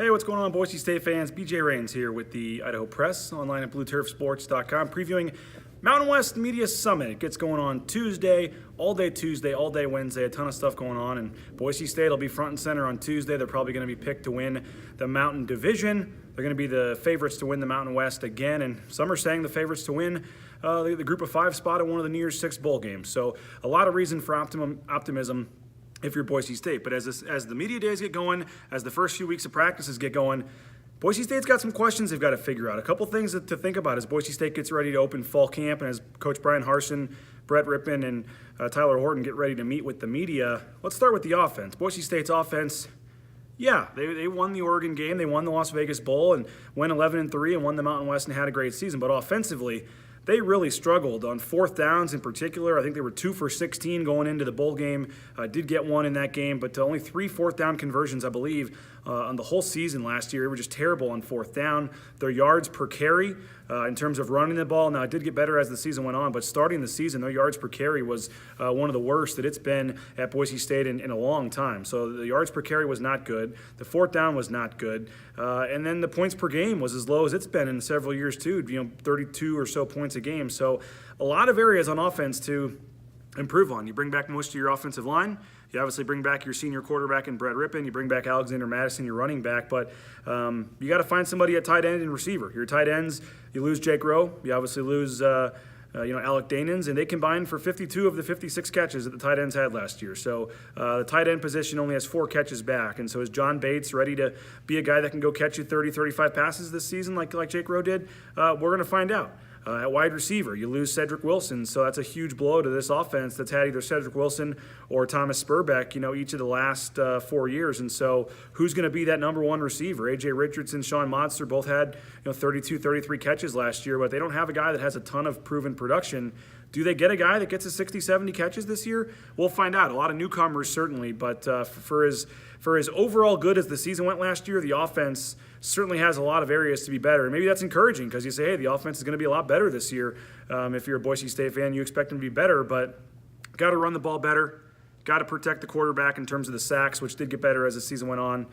Hey, what's going on, Boise State fans? BJ Rains here with the Idaho Press, online at BlueTurfSports.com, previewing Mountain West Media Summit. It gets going on Tuesday, all day Wednesday, a ton of stuff going on, and Boise State will be front and center on Tuesday. They're probably going to be picked to win the Mountain Division. They're going to be the favorites to win the Mountain West again, and some are saying the favorites to win the Group of 5 spot at one of the New Year's Six bowl games. So a lot of reason for optimism if you're Boise State. But as the media days get going, as the first few weeks of practices get going, Boise State's got some questions they've got to figure out. A couple things to think about as Boise State gets ready to open fall camp and as Coach Brian Harsin, Brett Rippon, and Tyler Horton get ready to meet with the media. Let's start with the offense. Boise State's offense, yeah, they won the Oregon game. They won the Las Vegas Bowl and went 11-3 and won the Mountain West and had a great season. But offensively, they really struggled on fourth downs in particular. I think they were 2 for 16 going into the bowl game. Did get one in that game, but only 3 fourth down conversions, I believe, on the whole season last year. They were just terrible on fourth down. Their yards per carry in terms of running the ball, now it did get better as the season went on, but starting the season, their yards per carry was one of the worst that it's been at Boise State in a long time. So the yards per carry was not good. The fourth down was not good. And then the points per game was as low as it's been in several years too, 32 or so points a game. So a lot of areas on offense to improve on. You bring back most of your offensive line. You obviously bring back your senior quarterback in Brett Rippon. You bring back Alexander Madison, your running back. But you got to find somebody at tight end and receiver. Your tight ends, you lose Jake Rowe. You obviously lose Alec Danins, and they combined for 52 of the 56 catches that the tight ends had last year. So the tight end position only has 4 catches back. And so is John Bates ready to be a guy that can go catch you 30, 35 passes this season like Jake Rowe did? We're going to find out. At wide receiver, you lose Cedric Wilson, so that's a huge blow to this offense that's had either Cedric Wilson or Thomas Spurbeck, each of the last 4 years. And so who's going to be that number one receiver? A.J. Richardson, Sean Monster both had 32, 33 catches last year, but they don't have a guy that has a ton of proven production. Do they get a guy that gets a 60, 70 catches this year? We'll find out. A lot of newcomers certainly, but for as overall good as the season went last year, the offense certainly has a lot of areas to be better. And maybe that's encouraging because you say, hey, the offense is going to be a lot better this year. If you're a Boise State fan, you expect them to be better, but got to run the ball better. Got to protect the quarterback in terms of the sacks, which did get better as the season went on.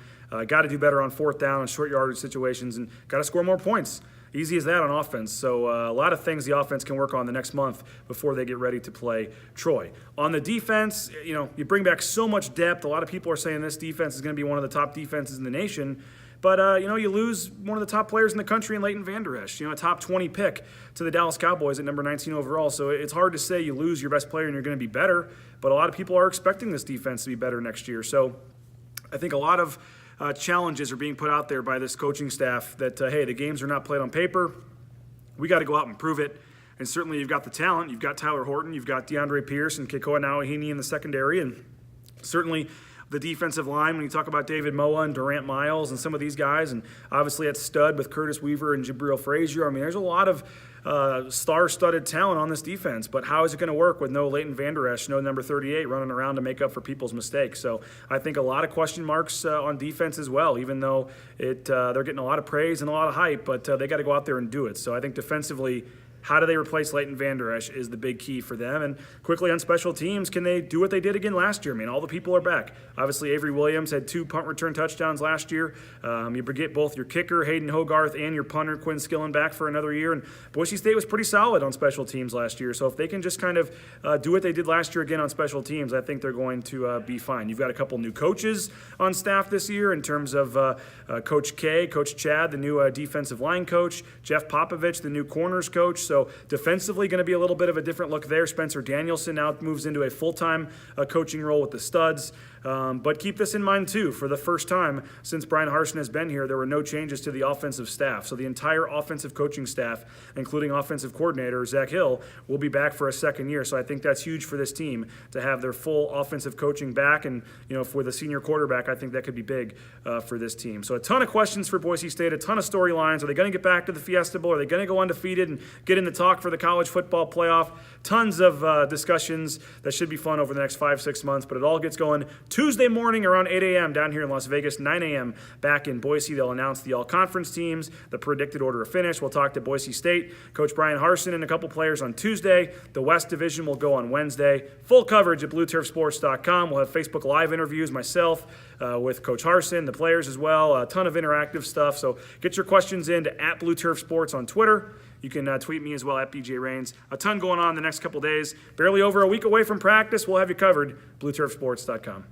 Got to do better on fourth down and short yardage situations, and got to score more points. Easy as that on offense. So a lot of things the offense can work on the next month before they get ready to play Troy. On the defense, you bring back so much depth. A lot of people are saying this defense is going to be one of the top defenses in the nation. But, you lose one of the top players in the country in Leighton Vander Esch, a top 20 pick to the Dallas Cowboys at number 19 overall. So it's hard to say you lose your best player and you're going to be better. But a lot of people are expecting this defense to be better next year. So I think a lot of challenges are being put out there by this coaching staff that, hey, the games are not played on paper. We got to go out and prove it. And certainly you've got the talent. You've got Tyler Horton. You've got DeAndre Pierce and Kekoa Nawahini in the secondary. And certainly the defensive line, when you talk about David Moa and Durant Miles and some of these guys, and obviously at stud with Curtis Weaver and Jabril Frazier, I mean, there's a lot of star-studded talent on this defense, but how is it going to work with no Leighton Vander Esch, no number 38 running around to make up for people's mistakes? So I think a lot of question marks on defense as well, even though they're getting a lot of praise and a lot of hype, but they got to go out there and do it. So I think defensively, how do they replace Leighton Vander Esch is the big key for them. And quickly on special teams, can they do what they did again last year? I mean, all the people are back. Obviously, Avery Williams had 2 punt return touchdowns last year. You get both your kicker, Hayden Hogarth, and your punter, Quinn Skillen, back for another year. And Boise State was pretty solid on special teams last year. So if they can just kind of do what they did last year again on special teams, I think they're going to be fine. You've got a couple new coaches on staff this year in terms of Coach K, Coach Chad, the new defensive line coach, Jeff Popovich, the new corners coach. So defensively, going to be a little bit of a different look there. Spencer Danielson now moves into a full-time coaching role with the Studs. But keep this in mind, too. For the first time since Brian Harsin has been here, there were no changes to the offensive staff. So the entire offensive coaching staff, including offensive coordinator Zach Hill, will be back for a second year. So I think that's huge for this team to have their full offensive coaching back. And, for the senior quarterback, I think that could be big for this team. So a ton of questions for Boise State, a ton of storylines. Are they going to get back to the Fiesta Bowl? Are they going to go undefeated and get in the talk for the college football playoff? Tons of discussions that should be fun over the next 5-6 months, but it all gets going Tuesday morning around 8 a.m. down here in Las Vegas, 9 a.m. back in Boise. They'll announce the all-conference teams, the predicted order of finish. We'll talk to Boise State, Coach Brian Harsin, and a couple players on Tuesday. The West Division will go on Wednesday. Full coverage at BlueTurfSports.com. We'll have Facebook Live interviews, myself, with Coach Harsin, the players as well. A ton of interactive stuff. So get your questions in to @BlueTurfSports on Twitter. You can tweet me as well @BJRains. A ton going on the next couple days. Barely over a week away from practice. We'll have you covered. BlueTurfSports.com.